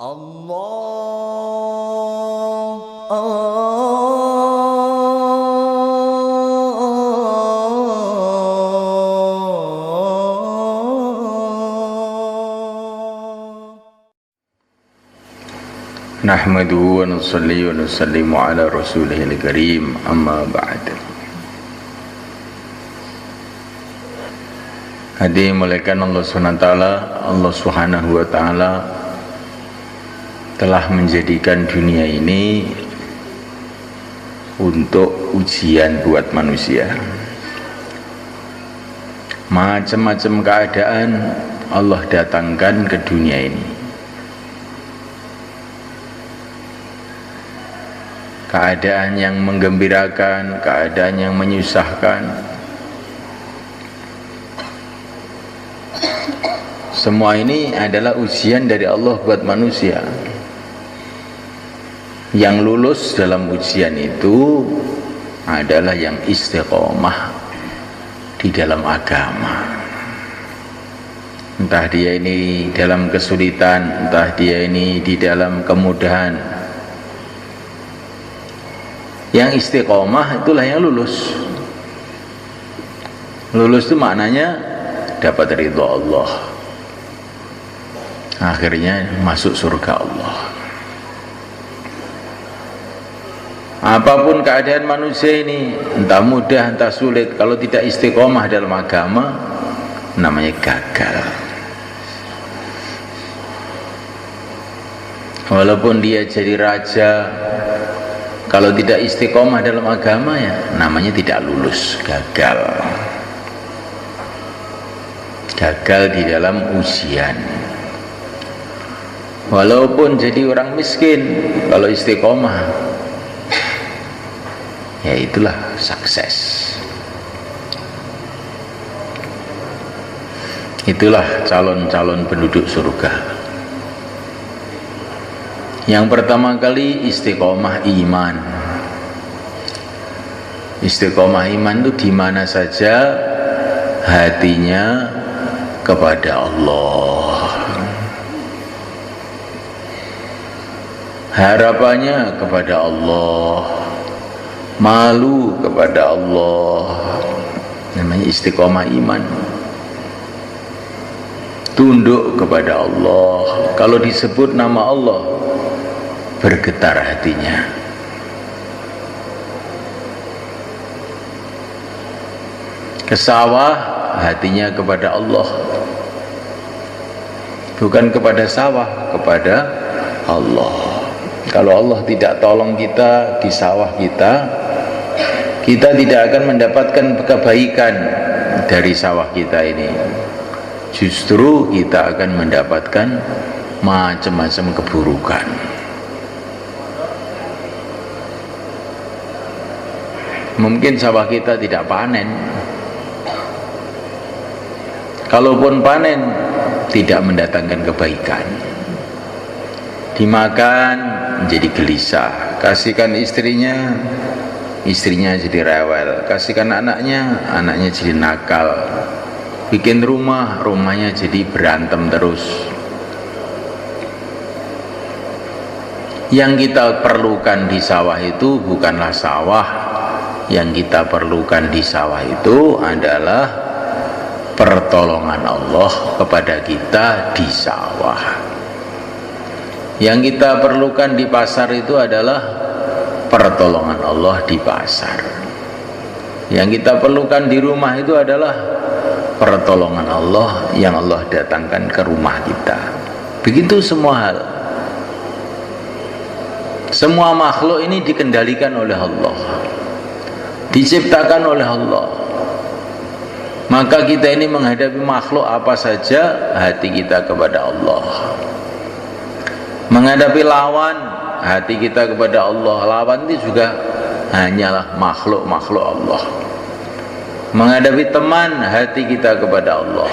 Nahmaduhu wa nusalli wa nusallimu ala rasulihil karim, amma ba'd. Hadirin malaikat Allah SWT, Allah Subhanahu wa ta'ala telah menjadikan dunia ini untuk ujian buat manusia. Macam-macam keadaan Allah datangkan ke dunia ini. Keadaan yang menggembirakan, keadaan yang menyusahkan, semua ini adalah ujian dari Allah buat manusia. Yang lulus dalam ujian itu adalah yang istiqomah di dalam agama. Entah dia ini dalam kesulitan, entah dia ini di dalam kemudahan. Yang istiqomah itulah yang lulus. Lulus itu maknanya dapat ridho Allah, akhirnya masuk surga Allah. Apapun keadaan manusia ini, entah mudah entah sulit, kalau tidak istiqomah dalam agama, namanya gagal. Walaupun dia jadi raja, kalau tidak istiqomah dalam agama, ya namanya tidak lulus, gagal. Gagal di dalam ujian. Walaupun jadi orang miskin, kalau istiqomah, ya itulah sukses. Itulah calon-calon penduduk surga. Yang pertama kali istiqomah iman. Istiqomah iman itu di mana saja hatinya kepada Allah, harapannya kepada Allah, malu kepada Allah, namanya istiqomah iman. Tunduk kepada Allah. Kalau disebut nama Allah, bergetar hatinya. Ke sawah, hatinya kepada Allah, bukan kepada sawah, kepada Allah. Kalau Allah tidak tolong kita di sawah kita, kita tidak akan mendapatkan kebaikan dari sawah kita ini. Justru kita akan mendapatkan macam-macam keburukan. Mungkin sawah kita tidak panen. Kalaupun panen, tidak mendatangkan kebaikan. Dimakan menjadi gelisah. Kasihkan istrinya, istrinya jadi rewel. Kasihkan anaknya, anaknya jadi nakal. Bikin rumah, rumahnya jadi berantem terus. Yang kita perlukan di sawah itu bukanlah sawah. Yang kita perlukan di sawah itu adalah pertolongan Allah kepada kita di sawah. Yang kita perlukan di pasar itu adalah pertolongan Allah di pasar. Yang kita perlukan di rumah itu adalah pertolongan Allah yang Allah datangkan ke rumah kita. Begitu semua hal. Semua makhluk ini dikendalikan oleh Allah, diciptakan oleh Allah. Maka kita ini menghadapi makhluk apa saja, hati kita kepada Allah. Menghadapi lawan, hati kita kepada Allah. Lawan itu juga hanyalah makhluk-makhluk Allah. Menghadapi teman, hati kita kepada Allah.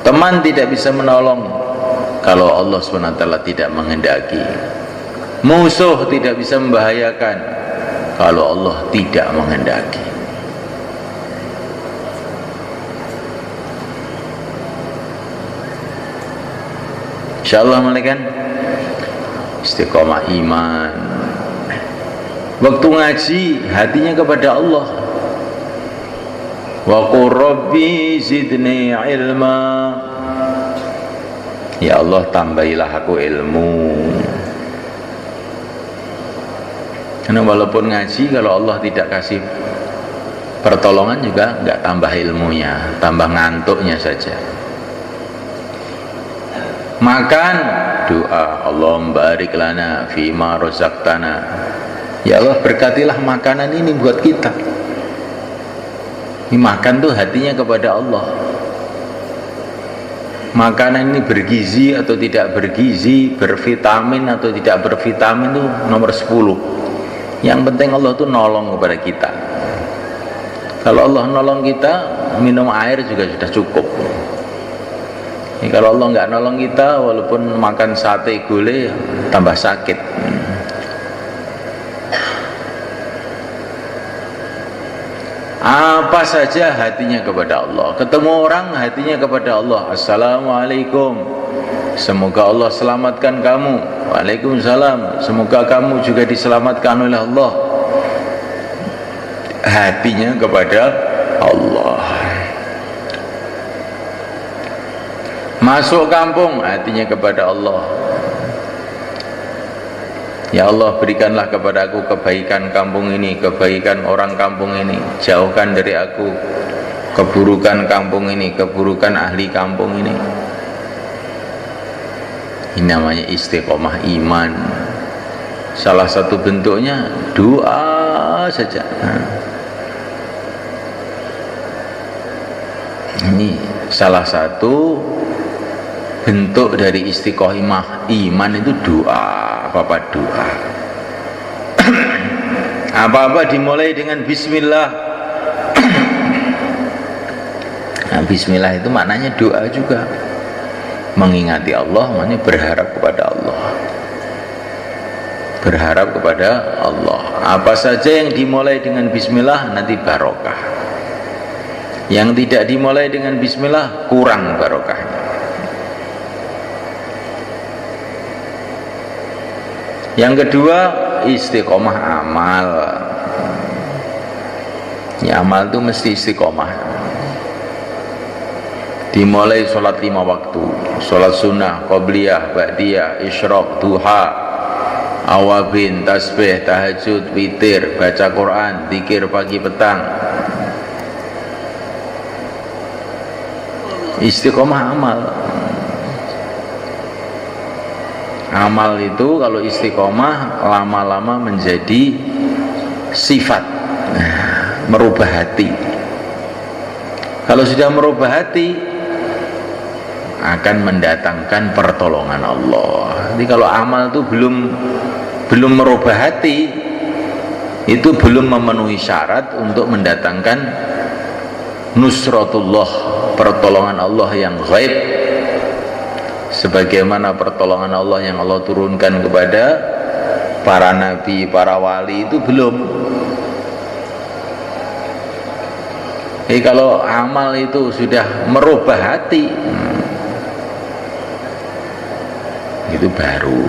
Teman tidak bisa menolong kalau Allah SWT tidak menghendaki. Musuh tidak bisa membahayakan kalau Allah tidak menghendaki. Insyaallah malaikat istiqomah iman. Waktu ngaji hatinya kepada Allah. Wa qur rabbi zidni ilma. Ya Allah, tambahilah aku ilmu. Karena walaupun ngaji, kalau Allah tidak kasih pertolongan juga nggak tambah ilmunya, tambah ngantuknya saja. Makan, doa, Allahumma barik lana fima razaqtana. Ya Allah, berkatilah makanan ini buat kita. Ini makan tuh hatinya kepada Allah. Makanan ini bergizi atau tidak bergizi, bervitamin atau tidak bervitamin itu nomor 10. Yang penting Allah tuh nolong kepada kita. Kalau Allah nolong kita, minum air juga sudah cukup. Ini kalau Allah nggak nolong kita, walaupun makan sate gulai tambah sakit. Apa saja hatinya kepada Allah. Ketemu orang hatinya kepada Allah. Assalamualaikum, semoga Allah selamatkan kamu. Waalaikumsalam, semoga kamu juga diselamatkan oleh Allah. Hatinya kepada Allah. Masuk kampung hatinya kepada Allah. Ya Allah, berikanlah kepada aku kebaikan kampung ini, kebaikan orang kampung ini. Jauhkan dari aku keburukan kampung ini, keburukan ahli kampung ini. Ini namanya istiqomah iman. Salah satu bentuknya doa saja. Ini salah satu bentuk dari istiqomah iman itu doa. Apa-apa doa. Apa-apa dimulai dengan bismillah. Nah, bismillah itu maknanya doa juga. Mengingati Allah, maknanya berharap kepada Allah. Berharap kepada Allah. Apa saja yang dimulai dengan bismillah nanti barokah. Yang tidak dimulai dengan bismillah kurang barokahnya. Yang kedua, istiqomah amal. Ya, amal itu mesti istiqomah. Dimulai sholat 5 waktu, sholat sunnah, qobliyah, ba'diyah, isyraq, duha, awabin, tasbih, tahajud, witir, baca Quran, zikir pagi petang. Istiqomah amal. Amal itu kalau istiqomah lama-lama menjadi sifat, merubah hati. Kalau sudah merubah hati, akan mendatangkan pertolongan Allah. Jadi kalau amal itu belum merubah hati, itu belum memenuhi syarat untuk mendatangkan nusratullah, pertolongan Allah yang ghaib. Sebagaimana pertolongan Allah yang Allah turunkan kepada para nabi, para wali itu belum. Jadi kalau amal itu sudah merubah hati, itu baru.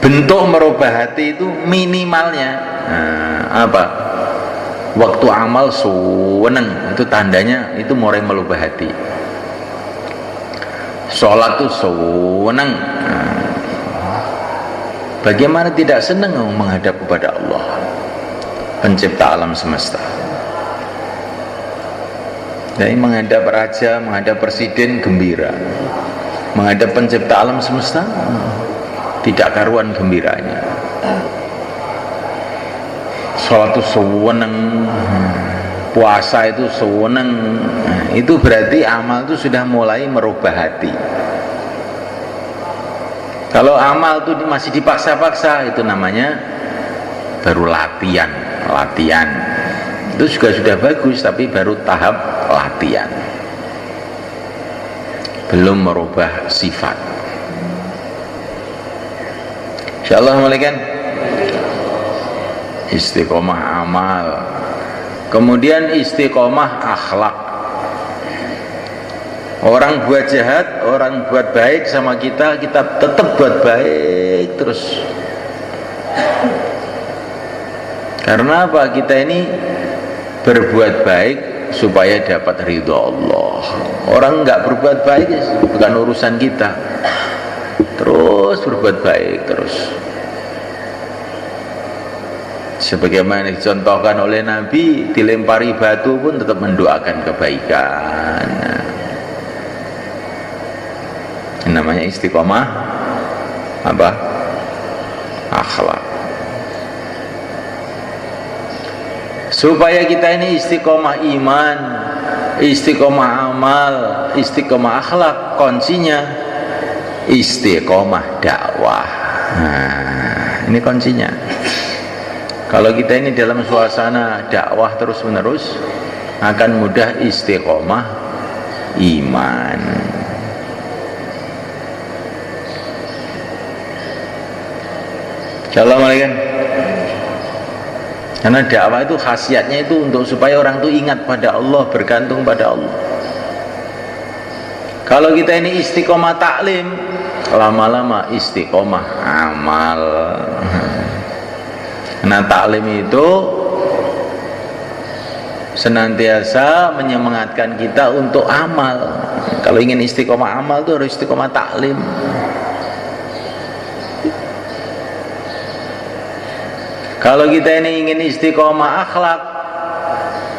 Bentuk merubah hati itu minimalnya apa? Waktu amal suweneng, itu tandanya itu mulai merubah hati. Sholat itu senang. Bagaimana tidak senang menghadap kepada Allah, pencipta alam semesta. Jadi menghadap raja, menghadap presiden gembira, menghadap pencipta alam semesta tidak karuan gembiranya. Sholat itu senang, puasa itu senang. Itu berarti amal itu sudah mulai merubah hati. Kalau amal itu masih dipaksa-paksa, itu namanya baru latihan. Itu juga sudah bagus, tapi baru tahap latihan, belum merubah sifat. Insyaallah mulaikan istiqomah amal, kemudian istiqomah akhlak. Orang buat jahat, orang buat baik sama kita, kita tetap buat baik terus. Karena apa? Kita ini berbuat baik supaya dapat ridho Allah. Orang nggak berbuat baik bukan urusan kita. Terus berbuat baik terus. Sebagaimana dicontohkan oleh Nabi, dilempari batu pun tetap mendoakan kebaikan. Namanya istiqomah apa? Akhlak. Supaya kita ini istiqomah iman, istiqomah amal, istiqomah akhlak, kuncinya istiqomah dakwah. Nah, ini kuncinya. Kalau kita ini dalam suasana dakwah terus menerus, akan mudah istiqomah iman. Assalamualaikum. Karena dakwah itu khasiatnya itu untuk supaya orang itu ingat pada Allah, bergantung pada Allah. Kalau kita ini istiqomah taklim, lama-lama istiqomah amal. Nah, taklim itu senantiasa menyemangatkan kita untuk amal. Kalau ingin istiqomah amal itu harus istiqomah taklim. Kalau kita ini ingin istiqomah akhlak,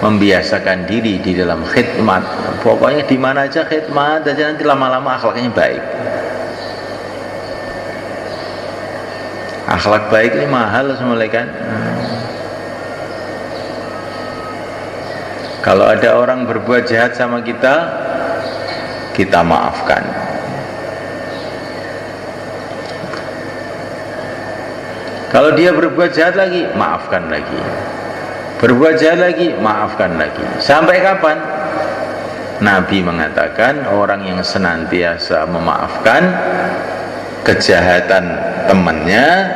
membiasakan diri di dalam khidmat. Pokoknya di mana aja khidmat aja, nanti lama-lama akhlaknya baik. Akhlak baik ini mahal semuanya kan. Kalau ada orang berbuat jahat sama kita, kita maafkan. Kalau dia berbuat jahat lagi, maafkan lagi. Berbuat jahat lagi, maafkan lagi. Sampai kapan? Nabi mengatakan orang yang senantiasa memaafkan kejahatan temannya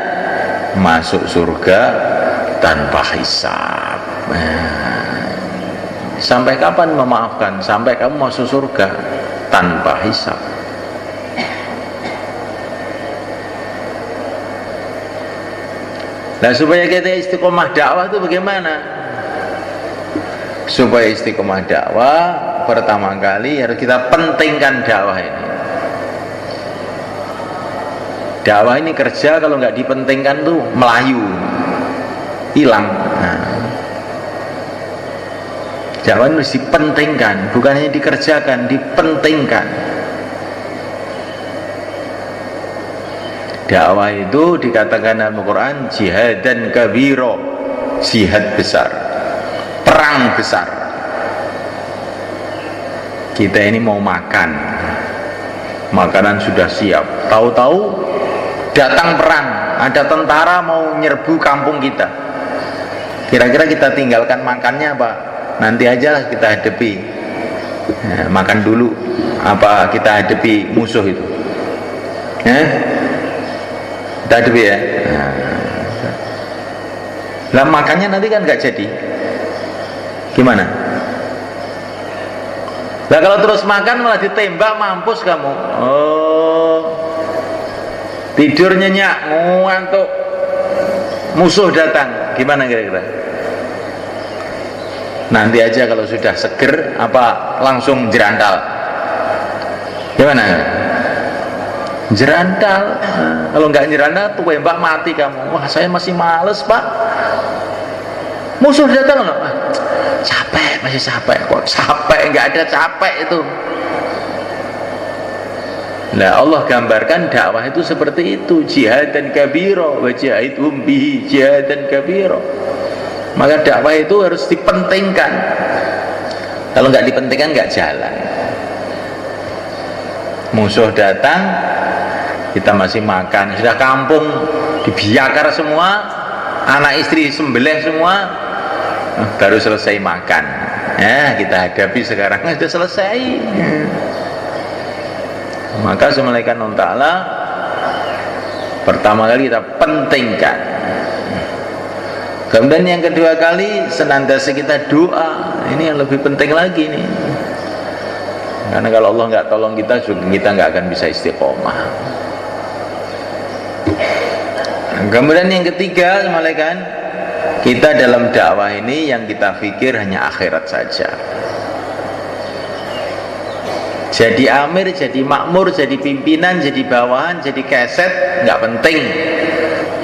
masuk surga tanpa hisab. Sampai kapan memaafkan? Sampai kamu masuk surga tanpa hisab. Nah, supaya kita istiqomah dakwah itu bagaimana? Supaya istiqomah dakwah, pertama kali harus kita pentingkan dakwah ini. Dakwah ini kerja kalau nggak dipentingkan tuh melayu, hilang. Nah, dakwah harus dipentingkan, bukan hanya dikerjakan, dipentingkan. Dakwah itu dikatakan dalam Al-Quran jihad dan kabiro, jihad besar, perang besar. Kita ini mau makan, makanan sudah siap, tahu-tahu datang perang, ada tentara mau nyerbu kampung kita. Kira-kira kita tinggalkan makannya apa? Nanti aja kita hadapi. Nah, makan dulu apa kita hadapi musuh itu? Kita hadapi ya. Nah, makannya nanti kan nggak jadi. Gimana? Nah, kalau terus makan malah ditembak, mampus kamu. Oh, tidur nyenyak, ngantuk, musuh datang. Gimana kira-kira? Nanti aja kalau sudah seger, apa langsung jerantal? Gimana? Jerantal. Kalau nggak jerantal, tuh mbak mati kamu. Wah, saya masih males pak. Musuh datang loh. Capek, masih capek. Kok capek? Nggak ada capek itu. Nah, Allah gambarkan dakwah itu seperti itu, jihad dan kabiro, wa jahidhum bihi jihad dan kabiro. Maka dakwah itu harus dipentingkan. Kalau nggak dipentingkan nggak jalan. Musuh datang, kita masih makan, sudah kampung dibiakar semua, anak istri sembelih semua, baru selesai makan. Ya, kita hadapi sekarang sudah selesai. Maka semalakan Allah Ta'ala pertama kali kita pentingkan. Kemudian yang kedua kali senantiasa kita doa. Ini yang lebih penting lagi nih. Karena kalau Allah nggak tolong kita juga kita nggak akan bisa istiqomah. Kemudian yang ketiga, malaikat, kita dalam dakwah ini yang kita pikir hanya akhirat saja. Jadi amir, jadi makmur, jadi pimpinan, jadi bawahan, jadi keset, nggak penting.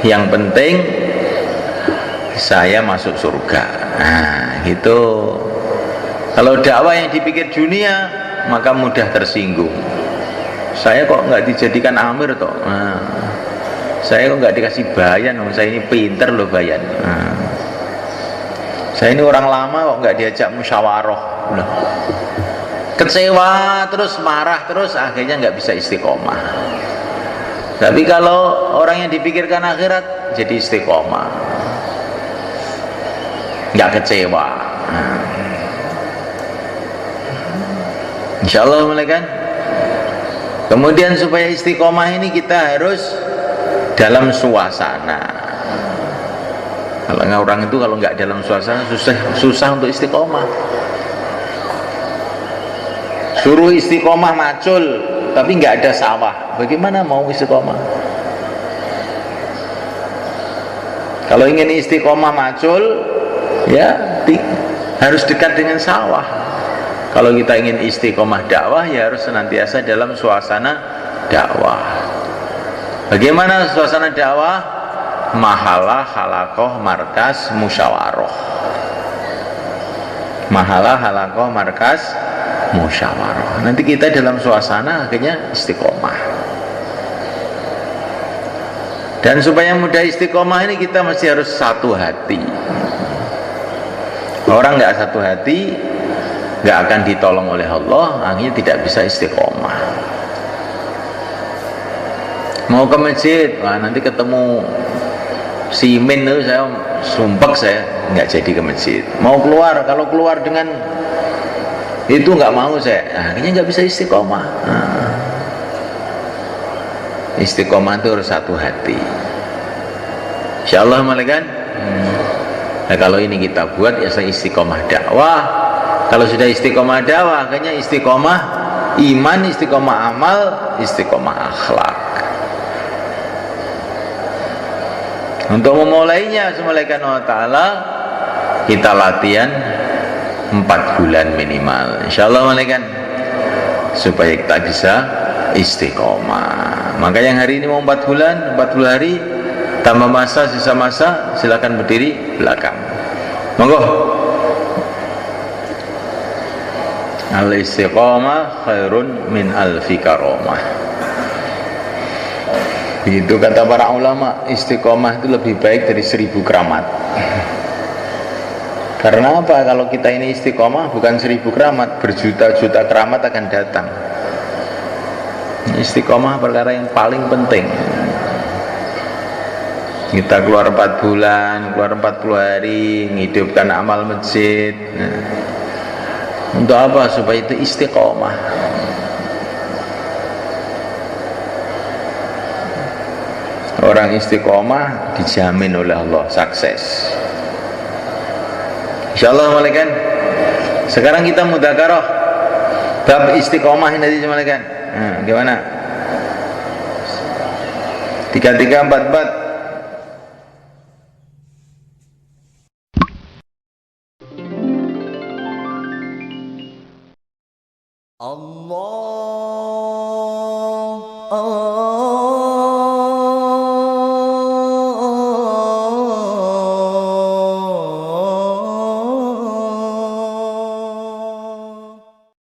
Yang penting saya masuk surga. Nah, gitu. Kalau dakwah yang dipikir dunia, maka mudah tersinggung. Saya kok nggak dijadikan amir toh? Nah, saya kok nggak dikasih bayan? Saya ini pinter loh bayan. Nah, saya ini orang lama kok nggak diajak musyawarah. Loh. Kecewa terus, marah terus, akhirnya nggak bisa istiqomah. Tapi kalau orang yang dipikirkan akhirat jadi istiqomah, nggak kecewa. Nah. Insya Allah, malaikat. Kemudian supaya istiqomah ini kita harus dalam suasana. Kalau orang itu kalau nggak dalam suasana susah untuk istiqomah. Suruh istiqomah macul tapi nggak ada sawah, bagaimana mau istiqomah? Kalau ingin istiqomah macul, ya harus dekat dengan sawah. Kalau kita ingin istiqomah dakwah, ya harus senantiasa dalam suasana dakwah. Bagaimana suasana dakwah? Mahalah, halakoh, markas, musyawaroh. Mahalah, halakoh, markas, musyawarah. Nanti kita dalam suasana akhirnya istiqomah. Dan supaya mudah istiqomah ini kita mesti harus satu hati. Orang nggak satu hati nggak akan ditolong oleh Allah, akhirnya tidak bisa istiqomah. Mau ke masjid, wah nanti ketemu si Min itu saya sumpek, saya nggak jadi ke masjid. Mau keluar, kalau keluar dengan itu nggak mau saya, akhirnya nggak bisa istiqomah. Nah, istiqomah itu harus satu hati. Insya Allah, malaikat. Nah, kalau ini kita buat ya saya istiqomah dakwah. Kalau sudah istiqomah dakwah, akhirnya istiqomah iman, istiqomah amal, istiqomah akhlak. Untuk memulainya, malaikat Allah Ta'ala, kita latihan 4 bulan minimal, insya Allah, malaikat, supaya kita bisa istiqomah. Maka yang hari ini mau 4 bulan, 40 hari, tambah masa, sisa masa, silakan berdiri belakang. Monggo. Al-istiqomah khairun min alfi karomah. Itu kata para ulama, istiqomah itu lebih baik dari 1000 keramat. Karena apa? Kalau kita ini istiqomah bukan 1000 keramat, berjuta-juta keramat akan datang. Istiqomah perkara yang paling penting. Kita keluar 4 bulan, keluar 40 hari, menghidupkan amal masjid. Untuk apa? Supaya itu istiqomah. Orang istiqomah dijamin oleh Allah sukses. Insyaallah, malaikat. Sekarang kita mudzakarah bab istiqomah ini tadi, malaikat. Nah, gimana? 3344. Allah, Allah.